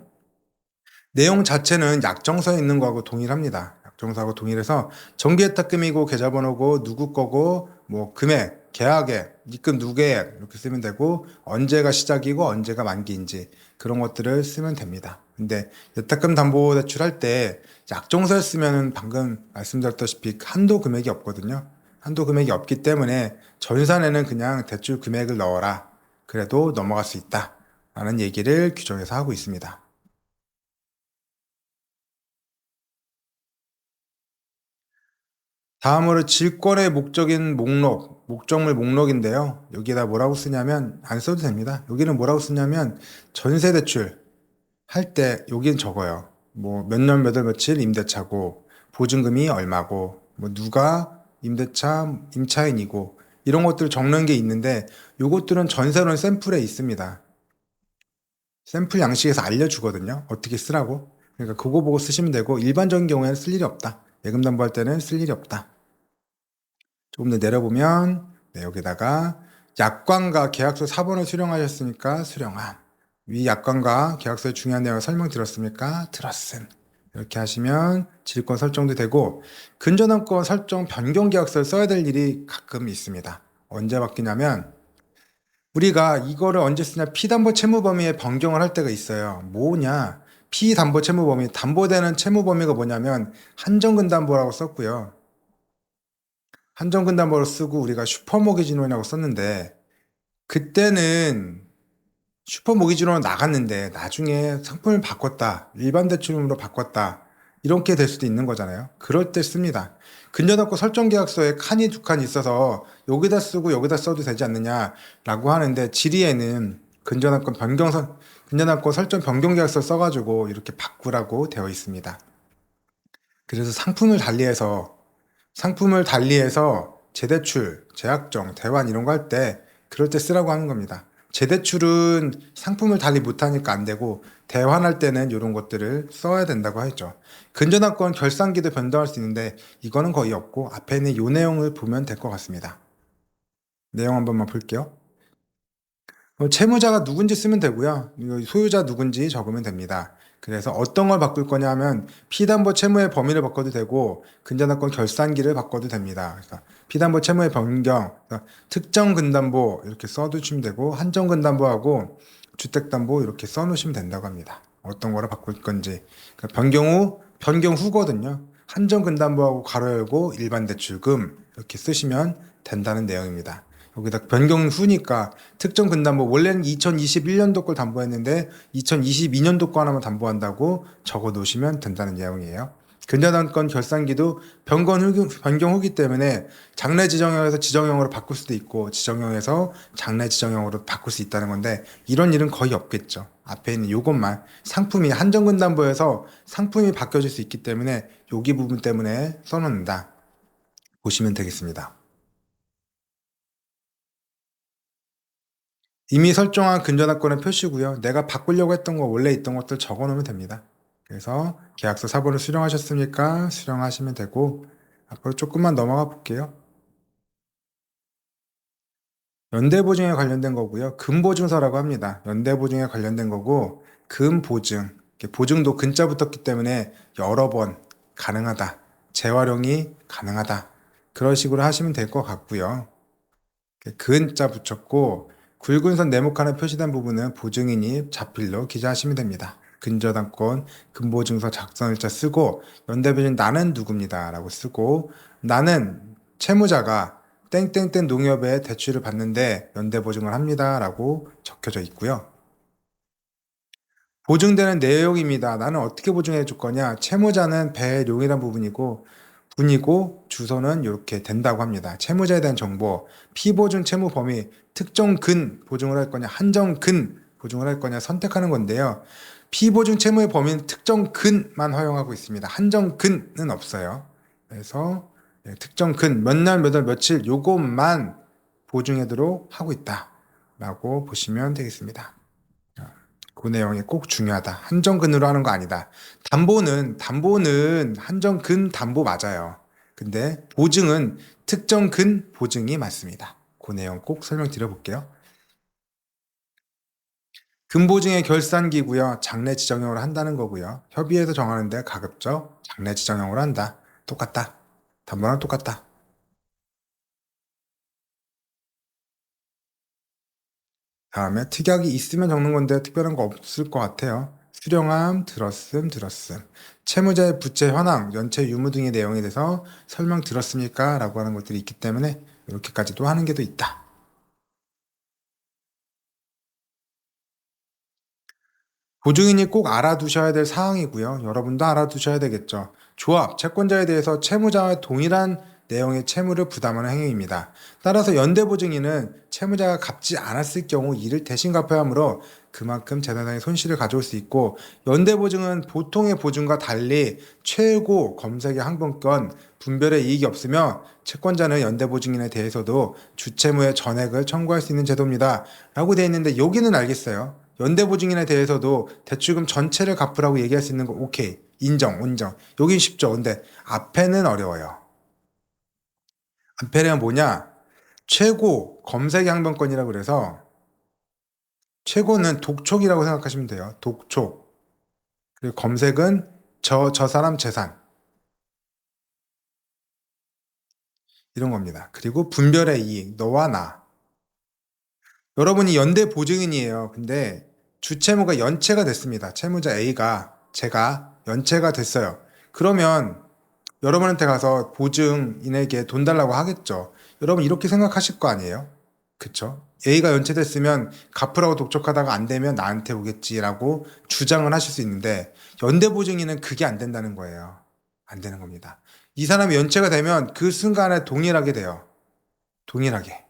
내용 자체는 약정서에 있는 거하고 동일합니다. 약정서하고 동일해서 정기예탁금이고 계좌번호고 누구 거고 뭐 금액 계약액, 입금 누계액 이렇게 쓰면 되고 언제가 시작이고 언제가 만기인지 그런 것들을 쓰면 됩니다. 근데 예탁금 담보대출 할 때 약정서에 쓰면은 방금 말씀드렸다시피 한도 금액이 없거든요. 한도 금액이 없기 때문에 전산에는 그냥 대출 금액을 넣어라. 그래도 넘어갈 수 있다. 라는 얘기를 규정에서 하고 있습니다. 다음으로 질권의 목적인 목록, 목적물 목록인데요. 여기다 뭐라고 쓰냐면 안 써도 됩니다. 여기는 뭐라고 쓰냐면 전세 대출 할 때 여기는 적어요. 뭐 몇 년 몇 월 며칠 임대차고 보증금이 얼마고 뭐 누가 임대차 임차인이고 이런 것들 적는 게 있는데 요것들은 전세로는 샘플에 있습니다. 샘플 양식에서 알려주거든요. 어떻게 쓰라고. 그러니까 그거 보고 쓰시면 되고 일반적인 경우에는 쓸 일이 없다. 예금 담보할 때는 쓸 일이 없다. 조금 더 내려보면 네, 여기다가 약관과 계약서 사본을 수령하셨으니까 수령함. 위 약관과 계약서의 중요한 내용을 설명드렸습니까? 들었음. 이렇게 하시면 질권 설정도 되고 근저당권 설정 변경 계약서를 써야 될 일이 가끔 있습니다. 언제 바뀌냐면 우리가 이거를 언제 쓰냐 피담보 채무 범위에 변경을 할 때가 있어요. 뭐냐? 피담보 채무 범위, 담보되는 채무 범위가 뭐냐면 한정근담보라고 썼고요. 한정근담보를 쓰고 우리가 슈퍼모기지론이라고 썼는데 그때는 슈퍼모기지론은 나갔는데 나중에 상품을 바꿨다. 일반 대출금으로 바꿨다. 이렇게 될 수도 있는 거잖아요. 그럴 때 씁니다. 근저당권 설정 계약서에 칸이 두 칸 있어서 여기다 쓰고 여기다 써도 되지 않느냐라고 하는데 질의에는 근저당권 설정 변경 계약서 써가지고 이렇게 바꾸라고 되어 있습니다. 그래서 상품을 달리해서 재대출, 재약정, 대환 이런 거 할 때 그럴 때 쓰라고 하는 겁니다. 재대출은 상품을 달리 못하니까 안 되고 대환할 때는 이런 것들을 써야 된다고 하죠. 근저당권 결산기도 변동할 수 있는데 이거는 거의 없고 앞에 있는 이 내용을 보면 될 것 같습니다. 내용 한 번만 볼게요. 채무자가 누군지 쓰면 되고요. 이거 소유자 누군지 적으면 됩니다. 그래서 어떤 걸 바꿀 거냐 하면 피담보 채무의 범위를 바꿔도 되고 근저당권 결산기를 바꿔도 됩니다. 그러니까 피담보 채무의 변경, 그러니까 특정 근담보 이렇게 써두시면 되고 한정 근담보하고 주택담보 이렇게 써놓으시면 된다고 합니다. 어떤 거를 바꿀 건지. 그러니까 변경 후거든요. 한정 근담보하고 가로 열고 일반 대출금 이렇게 쓰시면 된다는 내용입니다. 여기다 변경 후니까 특정 근담보 원래는 2021년도 걸 담보했는데 2022년도 거 하나만 담보한다고 적어 놓으시면 된다는 내용이에요. 근저당권 결산기도 변경 후기 때문에 장래 지정형에서 지정형으로 바꿀 수도 있고 지정형에서 장래 지정형으로 바꿀 수 있다는 건데 이런 일은 거의 없겠죠. 앞에 있는 요것만 상품이 한정근담보에서 상품이 바뀌어질 수 있기 때문에 여기 부분 때문에 써놓는다. 보시면 되겠습니다. 이미 설정한 근저당권의 표시고요. 내가 바꾸려고 했던 거 원래 있던 것들 적어 놓으면 됩니다. 그래서 계약서 사본을 수령하셨으니까 수령하시면 되고 앞으로 조금만 넘어가 볼게요. 연대보증에 관련된 거고요. 금보증서라고 합니다. 연대보증에 관련된 거고 금보증, 보증도 근자 붙었기 때문에 여러 번 가능하다. 재활용이 가능하다. 그런 식으로 하시면 될 것 같고요. 근자 붙였고 굵은 선 네모칸에 표시된 부분은 보증인이 자필로 기재하시면 됩니다. 근저당권 근보증서 작성일자 쓰고 연대보증 나는 누구입니다 라고 쓰고 나는 채무자가 땡땡땡 농협에 대출을 받는데 연대보증을 합니다 라고 적혀져 있고요. 보증되는 내용입니다. 나는 어떻게 보증해 줄 거냐? 채무자는 배용이란 분이고 주소는 이렇게 된다고 합니다. 채무자에 대한 정보, 피보증 채무 범위, 특정 근 보증을 할 거냐, 한정 근 보증을 할 거냐 선택하는 건데요. 피보증 채무의 범위는 특정 근만 허용하고 있습니다. 한정 근은 없어요. 그래서 특정 근, 몇 날, 몇 월, 며칠 요것만 보증하도록 하고 있다라고 보시면 되겠습니다. 그 내용이 꼭 중요하다. 한정근으로 하는 거 아니다. 담보는 한정근 담보 맞아요. 근데 보증은 특정근 보증이 맞습니다. 그 내용 꼭 설명드려 볼게요. 근보증의 결산기고요. 장래 지정형으로 한다는 거고요. 협의해서 정하는데 가급적 장래 지정형으로 한다. 똑같다. 담보랑 똑같다. 다음에 특약이 있으면 적는 건데 특별한 거 없을 것 같아요. 수령함, 들었음, 들었음. 채무자의 부채 현황, 연체 유무 등의 내용에 대해서 설명 들었습니까? 라고 하는 것들이 있기 때문에 이렇게까지도 하는 게 더 있다. 보증인이 꼭 알아두셔야 될 사항이고요. 여러분도 알아두셔야 되겠죠. 조합, 채권자에 대해서 채무자와 동일한 내용의 채무를 부담하는 행위입니다. 따라서 연대보증인은 채무자가 갚지 않았을 경우 이를 대신 갚아야 하므로 그만큼 재산상의 손실을 가져올 수 있고, 연대보증은 보통의 보증과 달리 최고 검색의 항변권, 분별의 이익이 없으며 채권자는 연대보증인에 대해서도 주채무의 전액을 청구할 수 있는 제도입니다. 라고 되어 있는데 여기는 알겠어요. 연대보증인에 대해서도 대출금 전체를 갚으라고 얘기할 수 있는 거 오케이. 인정, 인정. 여긴 쉽죠. 근데 앞에는 어려워요. 앞에는 뭐냐? 최고 검색 항변권이라고 그래서 최고는 독촉이라고 생각하시면 돼요. 독촉. 그리고 검색은 저 사람 재산. 이런 겁니다. 그리고 분별의 이익. 너와 나. 여러분이 연대보증인이에요. 근데 주채무가 연체가 됐습니다. 채무자 A가 제가 연체가 됐어요. 그러면 여러분한테 가서 보증인에게 돈 달라고 하겠죠. 여러분 이렇게 생각하실 거 아니에요? 그쵸? A가 연체됐으면 갚으라고 독촉하다가 안 되면 나한테 오겠지라고 주장을 하실 수 있는데 연대보증인은 그게 안 된다는 거예요. 안 되는 겁니다. 이 사람이 연체가 되면 그 순간에 동일하게 돼요. 동일하게.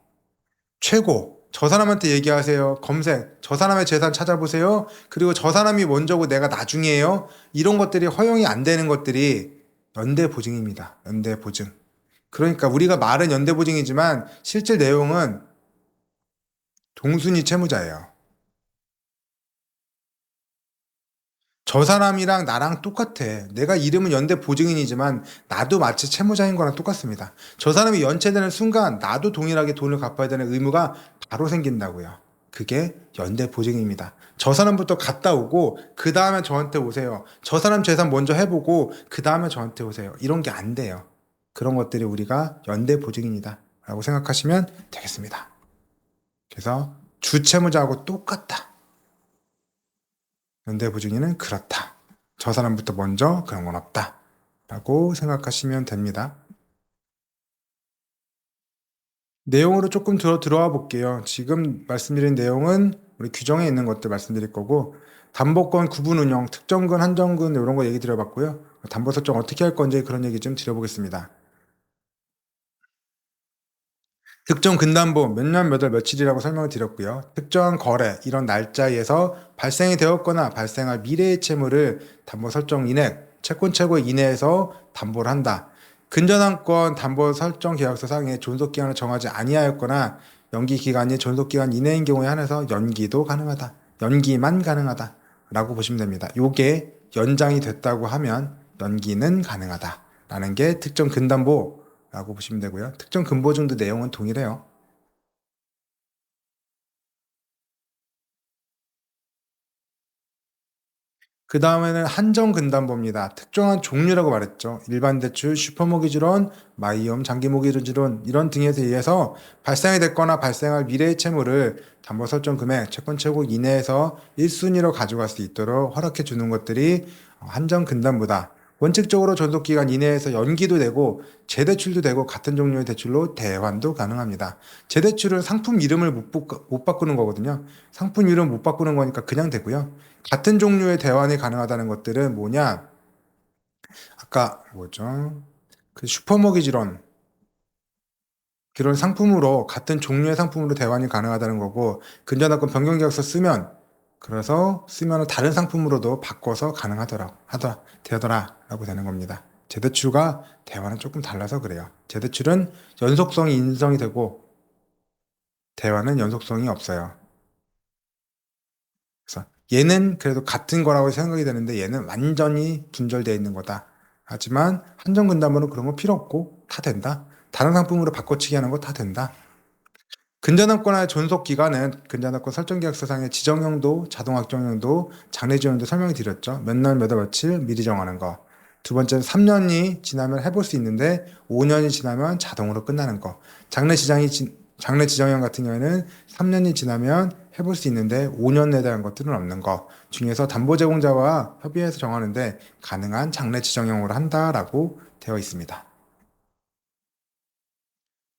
최고. 저 사람한테 얘기하세요. 검색. 저 사람의 재산 찾아보세요. 그리고 저 사람이 먼저고 내가 나중이에요. 이런 것들이 허용이 안 되는 것들이 연대보증입니다. 연대보증. 그러니까 우리가 말은 연대보증이지만 실제 내용은 동순위 채무자예요. 저 사람이랑 나랑 똑같아. 내가 이름은 연대보증인이지만 나도 마치 채무자인 거랑 똑같습니다. 저 사람이 연체되는 순간 나도 동일하게 돈을 갚아야 되는 의무가 바로 생긴다고요. 그게 연대보증입니다. 저 사람부터 갔다 오고 그 다음에 저한테 오세요. 저 사람 재산 먼저 해보고 그 다음에 저한테 오세요. 이런 게 안 돼요. 그런 것들이 우리가 연대보증인이다 라고 생각하시면 되겠습니다. 그래서 주채무자하고 똑같다. 연대보증인은 그렇다. 저 사람부터 먼저 그런 건 없다. 라고 생각하시면 됩니다. 내용으로 조금 들어와 볼게요. 지금 말씀드린 내용은 우리 규정에 있는 것들 말씀드릴 거고, 담보권 구분 운영, 특정근, 한정근 이런 거 얘기 드려봤고요. 담보 설정 어떻게 할 건지 그런 얘기 좀 드려보겠습니다. 특정 근담보 몇 년 몇 월 며칠이라고 설명을 드렸고요. 특정한 거래 이런 날짜에서 발생이 되었거나 발생할 미래의 채무를 담보 설정 이내, 채권 최고 이내에서 담보를 한다. 근저당권 담보 설정 계약서 상에 존속 기간을 정하지 아니하였거나 연기 기간이 존속 기간 이내인 경우에 한해서 연기도 가능하다. 연기만 가능하다. 라고 보시면 됩니다. 요게 연장이 됐다고 하면 연기는 가능하다. 라는 게 특정 근담보 라고 보시면 되고요. 특정 근보증도 내용은 동일해요. 그 다음에는 한정근담보입니다. 특정한 종류라고 말했죠. 일반 대출, 슈퍼모기지론, 마이홈, 장기모기지론 이런 등에 의해서 발생이 됐거나 발생할 미래의 채무를 담보 설정 금액, 채권 최고 이내에서 1순위로 가져갈 수 있도록 허락해 주는 것들이 한정근담보다. 원칙적으로 존속기간 이내에서 연기도 되고 재대출도 되고 같은 종류의 대출로 대환도 가능합니다. 재대출은 상품 이름을 못 바꾸는 거거든요. 상품 이름 못 바꾸는 거니까 그냥 되고요. 같은 종류의 대환이 가능하다는 것들은 뭐냐? 아까 뭐죠? 그 슈퍼모기지론 그런 상품으로 같은 종류의 상품으로 대환이 가능하다는 거고 근저당권 변경계약서 쓰면 그래서 쓰면 다른 상품으로도 바꿔서 되더라라고 되는 겁니다. 재대출과 대환은 조금 달라서 그래요. 재대출은 연속성이 인정이 되고 대환은 연속성이 없어요. 그래서 얘는 그래도 같은 거라고 생각이 되는데 얘는 완전히 분절되어 있는 거다. 하지만 한정근담으로 그런 거 필요 없고 다 된다. 다른 상품으로 바꿔치기 하는 거 다 된다. 근저당권의 존속 기간은 근저당권 설정계약서상의 지정형도, 자동 확정형도, 장래 지원도 설명해 드렸죠. 몇 날, 몇 월, 며칠 미리 정하는 거. 두 번째는 3년이 지나면 해볼 수 있는데 5년이 지나면 자동으로 끝나는 거. 장래 지정형 같은 경우에는 3년이 지나면 해볼 수 있는데 5년 내에 대한 것들은 없는 것 중에서 담보 제공자와 협의해서 정하는데 가능한 장래 지정형으로 한다라고 되어 있습니다.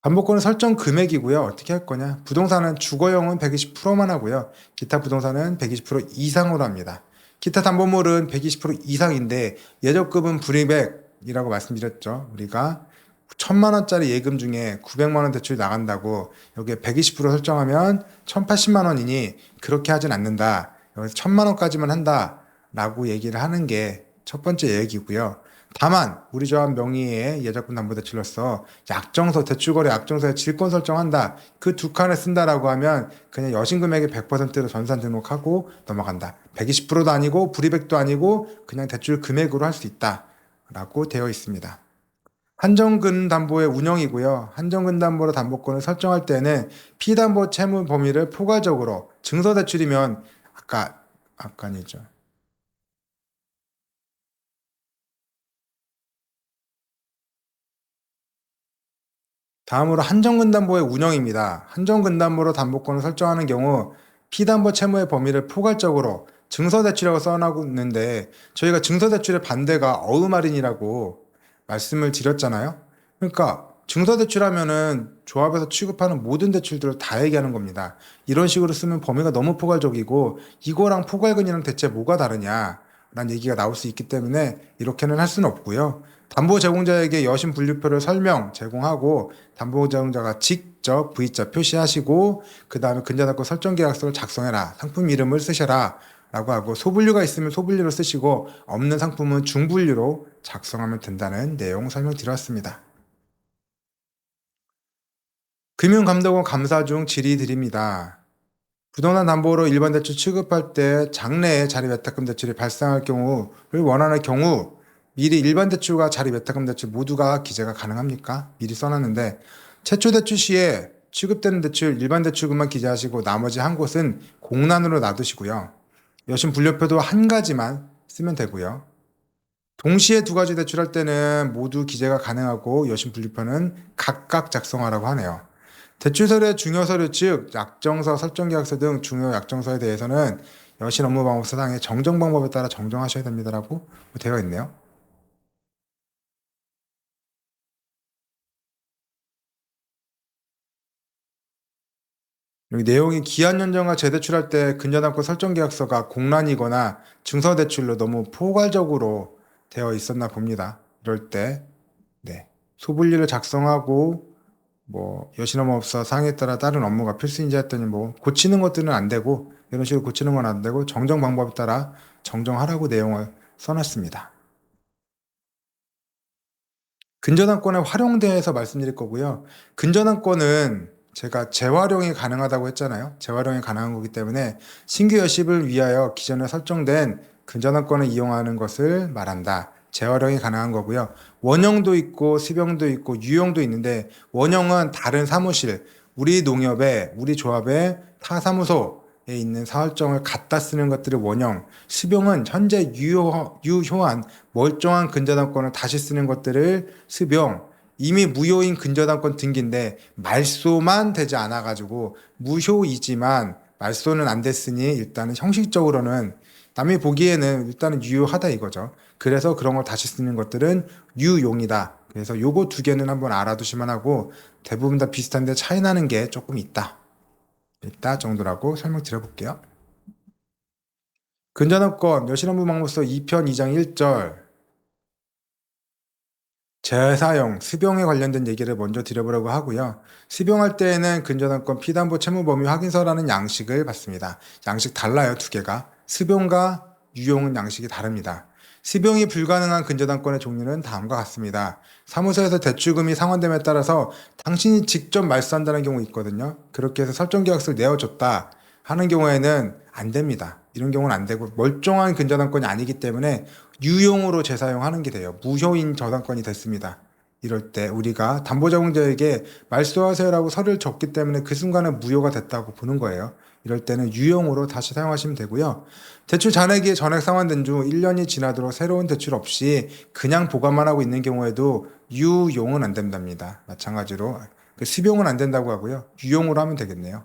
담보권은 설정 금액이고요. 어떻게 할 거냐? 부동산은 주거용은 120%만 하고요. 기타 부동산은 120% 이상으로 합니다. 기타 담보물은 120% 이상인데 예적금은 불이백이라고 말씀드렸죠. 우리가 1,000만 원짜리 예금 중에 900만 원 대출이 나간다고 여기에 120% 설정하면 1,080만 원이니 그렇게 하진 않는다. 여기서 1,000만 원까지만 한다라고 얘기를 하는 게 첫 번째 얘기고요. 다만 우리 조합 명의의 예적금 담보대출로서 약정서 대출거래 약정서에 질권 설정한다. 그 두 칸을 쓴다라고 하면 그냥 여신금액의 100%로 전산 등록하고 넘어간다. 120%도 아니고 불이백도 아니고 그냥 대출 금액으로 할 수 있다라고 되어 있습니다. 한정근 담보의 운영이고요. 한정근 담보로 담보권을 설정할 때는 피담보 채무 범위를 포괄적으로 증서 대출이면 아까니죠. 다음으로 한정근담보의 운영입니다. 한정근담보로 담보권을 설정하는 경우 피담보 채무의 범위를 포괄적으로 증서대출이라고 써놔고 있는데 저희가 증서대출의 반대가 어음할인이라고 말씀을 드렸잖아요. 그러니까 증서대출하면은 조합에서 취급하는 모든 대출들을 다 얘기하는 겁니다. 이런 식으로 쓰면 범위가 너무 포괄적이고 이거랑 포괄근이랑 대체 뭐가 다르냐 라는 얘기가 나올 수 있기 때문에 이렇게는 할 수는 없고요. 담보 제공자에게 여신 분류표를 설명 제공하고 담보 제공자가 직접 V자 표시하시고 그 다음에 근저당권 설정 계약서를 작성해라. 상품 이름을 쓰셔라. 라고 하고 소분류가 있으면 소분류로 쓰시고 없는 상품은 중분류로 작성하면 된다는 내용 설명드렸습니다. 금융감독원 감사 중 질의 드립니다. 부동산 담보로 일반 대출 취급할 때 장래에 자리 외탁금 대출이 발생할 경우를 원하는 경우 미리 일반 대출과 자리 외탁금 대출 모두가 기재가 가능합니까? 미리 써놨는데 최초 대출 시에 취급되는 대출 일반 대출금만 기재하시고 나머지 한 곳은 공란으로 놔두시고요. 여신 분류표도 한 가지만 쓰면 되고요. 동시에 두 가지 대출할 때는 모두 기재가 가능하고 여신 분류표는 각각 작성하라고 하네요. 대출서류의 중요서류 즉 약정서, 설정계약서 등 중요 약정서에 대해서는 여신 업무방법사상의 정정방법에 따라 정정하셔야 됩니다라고 되어 있네요. 여기 내용이 기한 연장과 재대출할 때 근저당권 설정계약서가 공란이거나 증서대출로 너무 포괄적으로 되어 있었나 봅니다. 이럴 때 네. 소분류를 작성하고 여신업무법사 상에 따라 다른 업무가 필수인지 했더니 고치는 것들은 안 되고 이런 식으로 고치는 건 안 되고 정정 방법에 따라 정정하라고 내용을 써놨습니다. 근저당권의 활용대에서 말씀드릴 거고요. 근저당권은 제가 재활용이 가능하다고 했잖아요. 재활용이 가능한 거기 때문에 신규 여십을 위하여 기존에 설정된 근저당권을 이용하는 것을 말한다. 재활용이 가능한 거고요. 원형도 있고 수병도 있고 유형도 있는데 원형은 다른 사무실, 우리 농협에 우리 조합에 타 사무소에 있는 사활정을 갖다 쓰는 것들을 원형, 수병은 현재 유효한 멀쩡한 근저당권을 다시 쓰는 것들을 수병, 이미 무효인 근저당권 등기인데 말소만 되지 않아 가지고 무효이지만 말소는 안 됐으니 일단은 형식적으로는 남이 보기에는 일단은 유효하다 이거죠. 그래서 그런 걸 다시 쓰는 것들은 유용이다. 그래서 요거 두 개는 한번 알아두시면 하고 대부분 다 비슷한데 차이 나는 게 조금 있다. 정도라고 설명드려 볼게요. 근저당권 여신업무방법서 2편 2장 1절 재사용, 수병에 관련된 얘기를 먼저 드려보려고 하고요. 수병할 때에는 근저당권 피담보 채무범위 확인서라는 양식을 받습니다. 양식 달라요, 두 개가. 수병과 유용은 양식이 다릅니다. 수병이 불가능한 근저당권의 종류는 다음과 같습니다. 사무소에서 대출금이 상환됨에 따라서 당신이 직접 말소한다는 경우 있거든요. 그렇게 해서 설정계약서를 내어줬다 하는 경우에는 안 됩니다. 이런 경우는 안 되고 멀쩡한 근저당권이 아니기 때문에 유용으로 재사용하는 게 돼요. 무효인 저당권이 됐습니다. 이럴 때 우리가 담보제공자에게 말소하세요라고 서류를 줬기 때문에 그 순간에 무효가 됐다고 보는 거예요. 이럴 때는 유용으로 다시 사용하시면 되고요. 대출 잔액이 전액 상환된 주 1년이 지나도록 새로운 대출 없이 그냥 보관만 하고 있는 경우에도 유용은 안 된답니다. 마찬가지로 수병은 안 된다고 하고요. 유용으로 하면 되겠네요.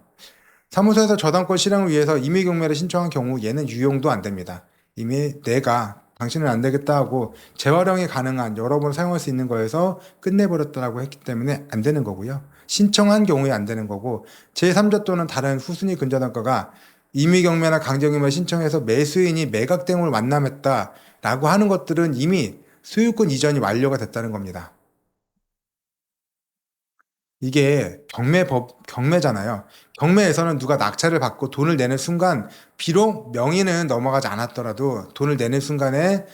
사무소에서 저당권 실행을 위해서 임의 경매를 신청한 경우 얘는 유용도 안 됩니다. 이미 내가 당신은 안 되겠다 하고 재활용이 가능한 여러 번 사용할 수 있는 거에서 끝내버렸다라고 했기 때문에 안 되는 거고요. 신청한 경우에 안 되는 거고 제3자 또는 다른 후순위 근저당권가 임의 경매나 강제경매를 신청해서 매수인이 매각 대금을 완납했다라고 하는 것들은 이미 소유권 이전이 완료가 됐다는 겁니다. 이게 경매잖아요. 경매에서는 누가 낙찰을 받고 돈을 내는 순간, 비록 명의는 넘어가지 않았더라도 돈을 내는 순간에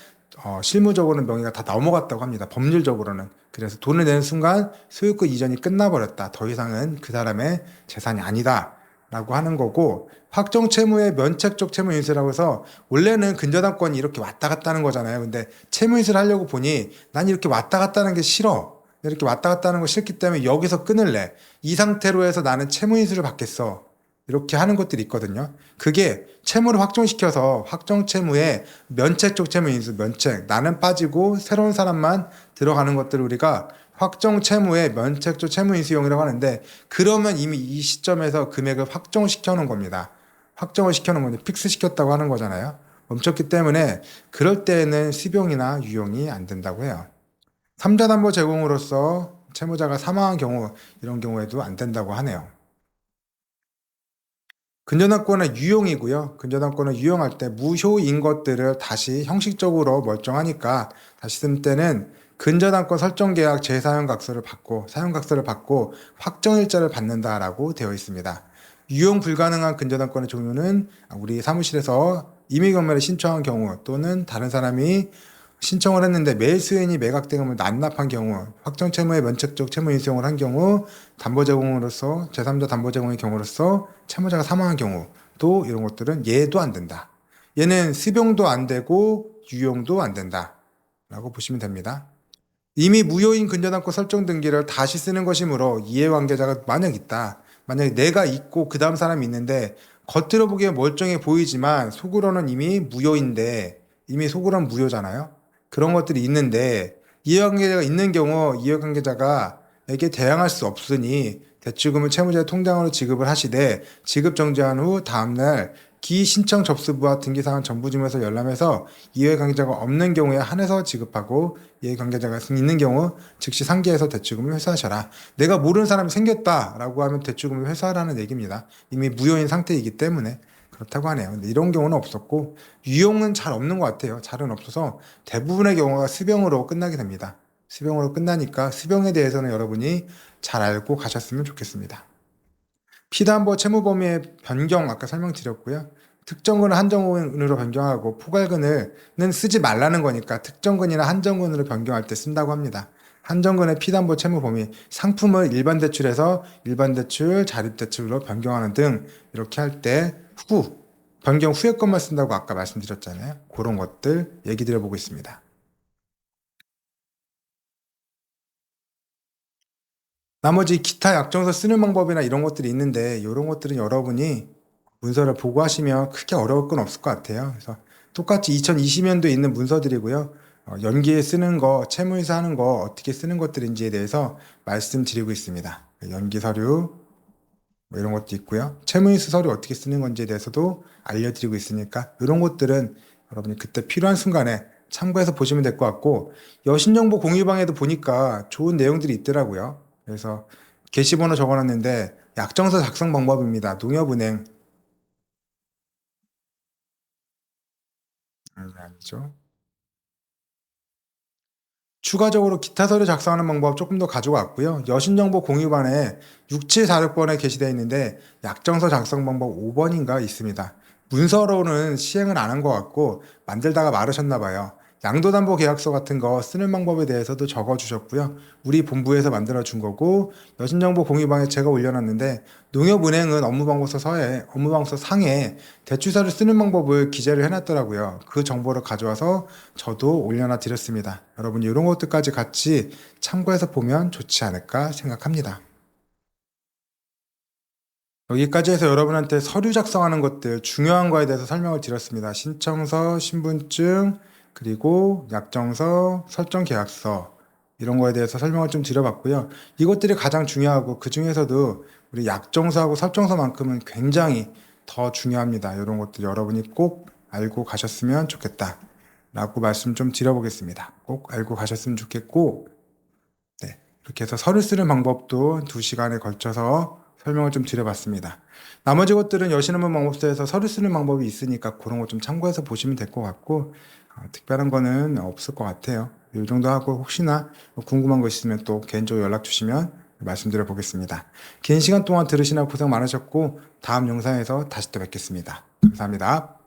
실무적으로는 명의가 다 넘어갔다고 합니다. 법률적으로는. 그래서 돈을 내는 순간 소유권 이전이 끝나버렸다. 더 이상은 그 사람의 재산이 아니다. 라고 하는 거고, 확정 채무의 면책적 채무 인수라고 해서 원래는 근저당권이 이렇게 왔다 갔다 하는 거잖아요. 근데 채무 인수를 하려고 보니 난 이렇게 왔다 갔다 하는 게 싫어. 이렇게 왔다 갔다 하는 거 싫기 때문에 여기서 끊을래. 이 상태로 해서 나는 채무 인수를 받겠어. 이렇게 하는 것들이 있거든요. 그게 채무를 확정시켜서 확정 채무에 면책적 채무 인수, 면책. 나는 빠지고 새로운 사람만 들어가는 것들을 우리가 확정 채무의 면책적 채무 인수용이라고 하는데, 그러면 이미 이 시점에서 금액을 확정시켜 놓은 겁니다. 확정을 시켜 놓은 건데 픽스 시켰다고 하는 거잖아요. 멈췄기 때문에 그럴 때에는 수병이나 유용이 안 된다고 해요. 3자 담보 제공으로서 채무자가 사망한 경우, 이런 경우에도 안 된다고 하네요. 근저당권은 유용이고요. 근저당권은 유용할 때 무효인 것들을 다시 형식적으로 멀쩡하니까 다시 쓸 때는 근저당권 설정계약 재사용각서를 받고 사용각서를 받고 확정일자를 받는다라고 되어 있습니다. 유용 불가능한 근저당권의 종류는 우리 사무실에서 임의경매를 신청한 경우 또는 다른 사람이 신청을 했는데 매수인이 매각 대금을 난납한 경우, 확정 채무의 면책적 채무 인수용을 한 경우, 담보 제공으로서 제3자 담보 제공의 경우로서 채무자가 사망한 경우, 또 이런 것들은 얘도 안 된다. 얘는 수병도 안 되고 유용도 안 된다. 라고 보시면 됩니다. 이미 무효인 근저당권 설정 등기를 다시 쓰는 것이므로 이해관계자가 만약 있다. 만약에 내가 있고 그 다음 사람이 있는데 겉으로 보기에 멀쩡해 보이지만 속으로는 이미 무효인데, 이미 속으로는 무효잖아요. 그런 것들이 있는데 이해관계자가 있는 경우 이해관계자가 에게 대항할 수 없으니 대출금을 채무자의 통장으로 지급을 하시되 지급 정지한 후 다음날 기신청 접수부와 등기사항 정부지문에서 열람해서 이해관계자가 없는 경우에 한해서 지급하고, 이해관계자가 있는 경우 즉시 상기해서 대출금을 회수하셔라. 내가 모르는 사람이 생겼다라고 하면 대출금을 회수하라는 얘기입니다. 이미 무효인 상태이기 때문에 그렇다고 하네요. 근데 이런 경우는 없었고 유용은 잘 없는 것 같아요. 잘은 없어서 대부분의 경우가 수병으로 끝나게 됩니다. 수병으로 끝나니까 수병에 대해서는 여러분이 잘 알고 가셨으면 좋겠습니다. 피담보 채무 범위의 변경 아까 설명드렸고요. 특정근을 한정근으로 변경하고 포괄근을는 쓰지 말라는 거니까 특정근이나 한정근으로 변경할 때 쓴다고 합니다. 한정근의 피담보 채무 범위, 상품을 일반 대출에서 일반 대출, 자립 대출로 변경하는 등 이렇게 할 때 변경 후의 것만 쓴다고 아까 말씀드렸잖아요. 그런 것들 얘기 드려보고 있습니다. 나머지 기타 약정서 쓰는 방법이나 이런 것들이 있는데 이런 것들은 여러분이 문서를 보고 하시면 크게 어려울 건 없을 것 같아요. 그래서 똑같이 2020년도에 있는 문서들이고요. 연기에 쓰는 거, 채무에서 하는 거 어떻게 쓰는 것들인지에 대해서 말씀드리고 있습니다. 연기 서류 뭐 이런 것도 있고요. 채무인수 서류 어떻게 쓰는 건지에 대해서도 알려드리고 있으니까 이런 것들은 여러분이 그때 필요한 순간에 참고해서 보시면 될 것 같고, 여신정보 공유방에도 보니까 좋은 내용들이 있더라고요. 그래서 게시번호 적어놨는데 약정서 작성 방법입니다. 농협은행 아니죠. 추가적으로 기타 서류 작성하는 방법 조금 더 가져왔고요. 여신정보 공유반에 6746번에 게시되어 있는데 약정서 작성 방법 5번인가 있습니다. 문서로는 시행을 안 한 것 같고 만들다가 마르셨나 봐요. 양도담보계약서 같은 거 쓰는 방법에 대해서도 적어주셨고요. 우리 본부에서 만들어준 거고, 여신정보 공유방에 제가 올려놨는데 농협은행은 업무방법서 상에 대출서를 쓰는 방법을 기재를 해놨더라고요. 그 정보를 가져와서 저도 올려놔 드렸습니다. 여러분이 이런 것들까지 같이 참고해서 보면 좋지 않을까 생각합니다. 여기까지 해서 여러분한테 서류 작성하는 것들 중요한 거에 대해서 설명을 드렸습니다. 신청서, 신분증, 그리고 약정서, 설정계약서, 이런 거에 대해서 설명을 좀 드려봤고요. 이것들이 가장 중요하고 그 중에서도 우리 약정서하고 섭정서만큼은 굉장히 더 중요합니다. 이런 것들 여러분이 꼭 알고 가셨으면 좋겠다 라고 말씀 좀 드려보겠습니다. 꼭 알고 가셨으면 좋겠고, 네, 이렇게 해서 서류 쓰는 방법도 2시간에 걸쳐서 설명을 좀 드려봤습니다. 나머지 것들은 여신한문 방법서에서 서류 쓰는 방법이 있으니까 그런 거 좀 참고해서 보시면 될 것 같고, 특별한 거는 없을 것 같아요. 이 정도 하고 혹시나 궁금한 거 있으면 또 개인적으로 연락 주시면 말씀드려 보겠습니다. 긴 시간 동안 들으시느라 고생 많으셨고 다음 영상에서 다시 또 뵙겠습니다. 감사합니다.